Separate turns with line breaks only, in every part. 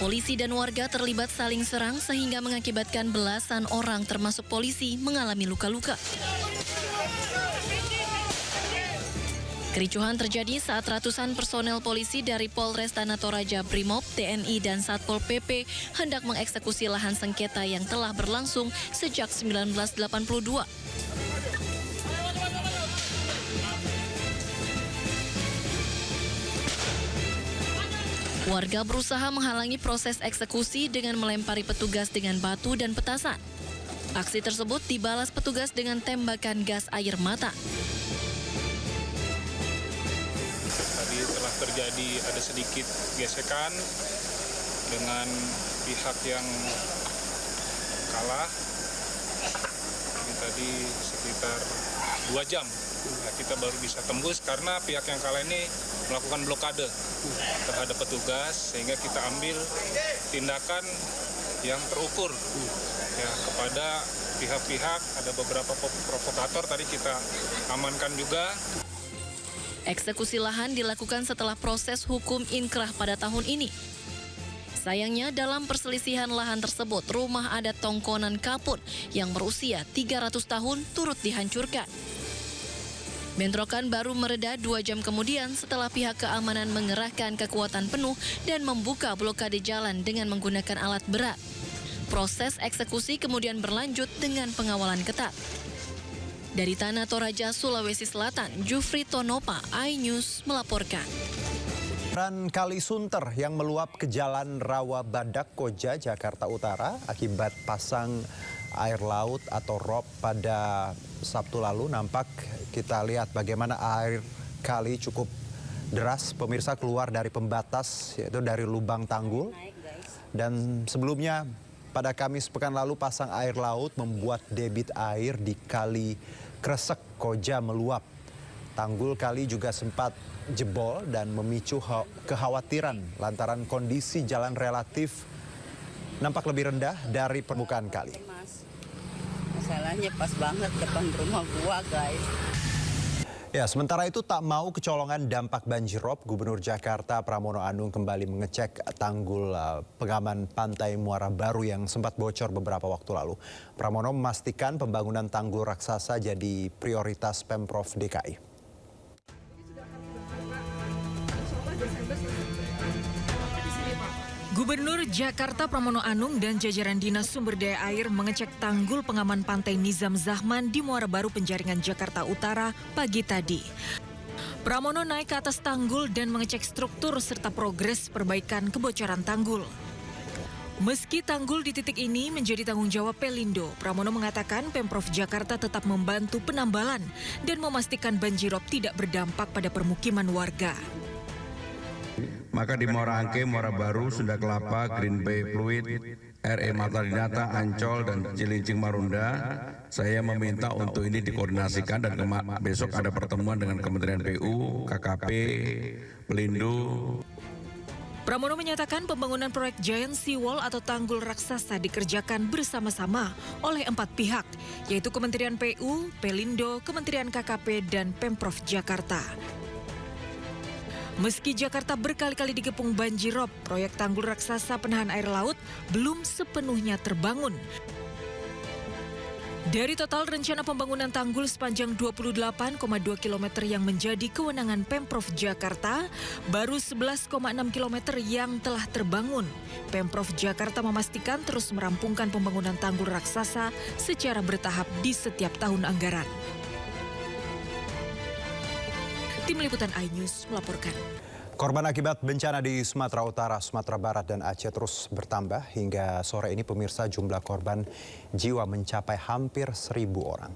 Polisi dan warga terlibat saling serang sehingga mengakibatkan belasan orang termasuk polisi mengalami luka-luka. Kericuhan terjadi saat ratusan personel polisi dari Polres Tanah Toraja, Brimob, TNI, dan Satpol PP hendak mengeksekusi lahan sengketa yang telah berlangsung sejak 1982. Warga berusaha menghalangi proses eksekusi dengan melempari petugas dengan batu dan petasan. Aksi tersebut dibalas petugas dengan tembakan gas air mata.
Tadi telah terjadi ada sedikit gesekan dengan pihak yang kalah. Ini tadi sekitar 2 jam kita baru bisa tembus karena pihak yang kalah ini melakukan blokade terhadap petugas, sehingga kita ambil tindakan yang terukur ya kepada pihak-pihak. Ada beberapa provokator tadi kita amankan juga.
Eksekusi lahan dilakukan setelah proses hukum inkrah pada tahun ini. Sayangnya dalam perselisihan lahan tersebut, rumah adat Tongkonan Kapun yang berusia 300 tahun turut dihancurkan. Bentrokan baru mereda 2 jam kemudian setelah pihak keamanan mengerahkan kekuatan penuh dan membuka blokade jalan dengan menggunakan alat berat. Proses eksekusi kemudian berlanjut dengan pengawalan ketat. Dari Tanah Toraja, Sulawesi Selatan, Jufri Tonopa, iNews melaporkan.
Kali Sunter yang meluap ke Jalan Rawa Badak, Koja, Jakarta Utara akibat pasang air laut atau rop pada Sabtu lalu, nampak kita lihat bagaimana air kali cukup deras, pemirsa, keluar dari pembatas, yaitu dari lubang tanggul. Dan sebelumnya pada Kamis pekan lalu pasang air laut membuat debit air di Kali Kresek, Koja meluap. Tanggul kali juga sempat jebol dan memicu kekhawatiran lantaran kondisi jalan relatif nampak lebih rendah dari permukaan kali.
Masalahnya pas banget depan rumah gua, guys.
Ya, sementara itu tak mau kecolongan dampak banjirop, Gubernur Jakarta Pramono Anung kembali mengecek tanggul pengaman Pantai Muara Baru yang sempat bocor beberapa waktu lalu. Pramono memastikan pembangunan tanggul raksasa jadi prioritas Pemprov DKI.
Gubernur Jakarta Pramono Anung dan jajaran Dinas Sumber Daya Air mengecek tanggul pengaman Pantai Nizam Zahman di Muara Baru Penjaringan, Jakarta Utara pagi tadi. Pramono naik ke atas tanggul dan mengecek struktur serta progres perbaikan kebocoran tanggul. Meski tanggul di titik ini menjadi tanggung jawab Pelindo, Pramono mengatakan Pemprov Jakarta tetap membantu penambalan dan memastikan banjirop tidak berdampak pada permukiman warga.
Maka di Muara Angke, Muara Baru, Sunda Kelapa, Green Bay Fluid, RE Mata Dinata, Ancol, dan Cilincing Marunda, saya meminta untuk ini dikoordinasikan dan besok ada pertemuan dengan Kementerian PU, KKP, Pelindo.
Pramono menyatakan pembangunan proyek Giant Seawall atau tanggul raksasa dikerjakan bersama-sama oleh 4 pihak, yaitu Kementerian PU, Pelindo, Kementerian KKP, dan Pemprov Jakarta. Meski Jakarta berkali-kali dikepung banjirop, proyek tanggul raksasa penahan air laut belum sepenuhnya terbangun. Dari total rencana pembangunan tanggul sepanjang 28,2 km yang menjadi kewenangan Pemprov Jakarta, baru 11,6 km yang telah terbangun. Pemprov Jakarta memastikan terus merampungkan pembangunan tanggul raksasa secara bertahap di setiap tahun anggaran. Tim Liputan iNews melaporkan.
Korban akibat bencana di Sumatera Utara, Sumatera Barat, dan Aceh terus bertambah. Hingga sore ini pemirsa, jumlah korban jiwa mencapai hampir 1.000 orang.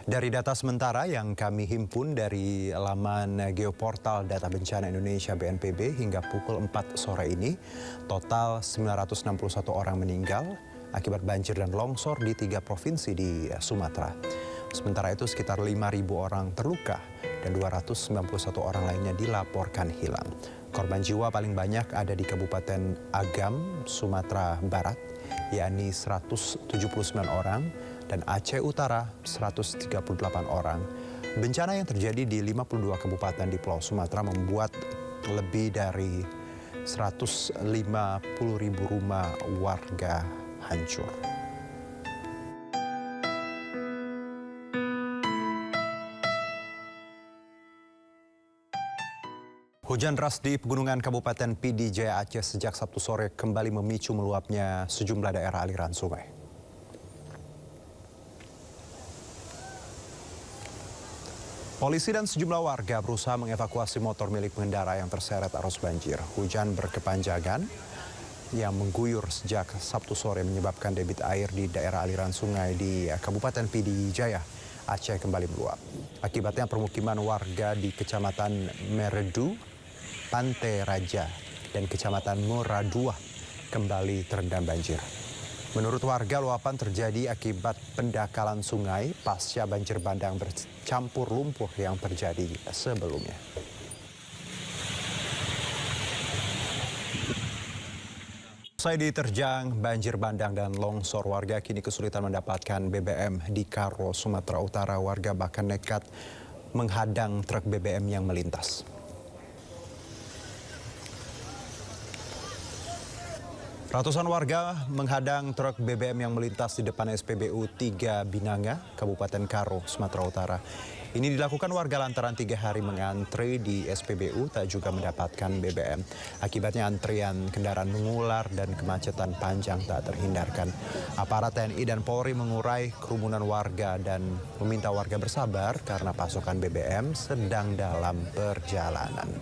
Dari data sementara yang kami himpun dari laman Geoportal Data Bencana Indonesia BNPB hingga pukul 4 sore ini, total 961 orang meninggal akibat banjir dan longsor di 3 provinsi di Sumatera. Sementara itu sekitar 5.000 orang terluka dan 291 orang lainnya dilaporkan hilang. Korban jiwa paling banyak ada di Kabupaten Agam, Sumatera Barat, yakni 179 orang, dan Aceh Utara 138 orang. Bencana yang terjadi di 52 kabupaten di Pulau Sumatera membuat lebih dari 150.000 rumah warga hancur. Hujan deras di pegunungan Kabupaten Pidi Jaya Aceh sejak Sabtu sore kembali memicu meluapnya sejumlah daerah aliran sungai. Polisi dan sejumlah warga berusaha mengevakuasi motor milik pengendara yang terseret arus banjir. Hujan berkepanjangan yang mengguyur sejak Sabtu sore menyebabkan debit air di daerah aliran sungai di Kabupaten Pidi Jaya Aceh kembali meluap. Akibatnya permukiman warga di Kecamatan Meredu, Pantai Raja, dan Kecamatan Moraduah kembali terendam banjir. Menurut warga, luapan terjadi akibat pendakalan sungai pasca banjir bandang bercampur lumpur yang terjadi sebelumnya. Usai diterjang banjir bandang dan longsor, warga kini kesulitan mendapatkan BBM di Karo, Sumatera Utara. Warga bahkan nekat menghadang truk BBM yang melintas. Ratusan warga menghadang truk BBM yang melintas di depan SPBU 3 Binanga, Kabupaten Karo, Sumatera Utara. Ini dilakukan warga lantaran 3 hari mengantre di SPBU tak juga mendapatkan BBM. Akibatnya antrian kendaraan mengular dan kemacetan panjang tak terhindarkan. Aparat TNI dan Polri mengurai kerumunan warga dan meminta warga bersabar karena pasokan BBM sedang dalam perjalanan.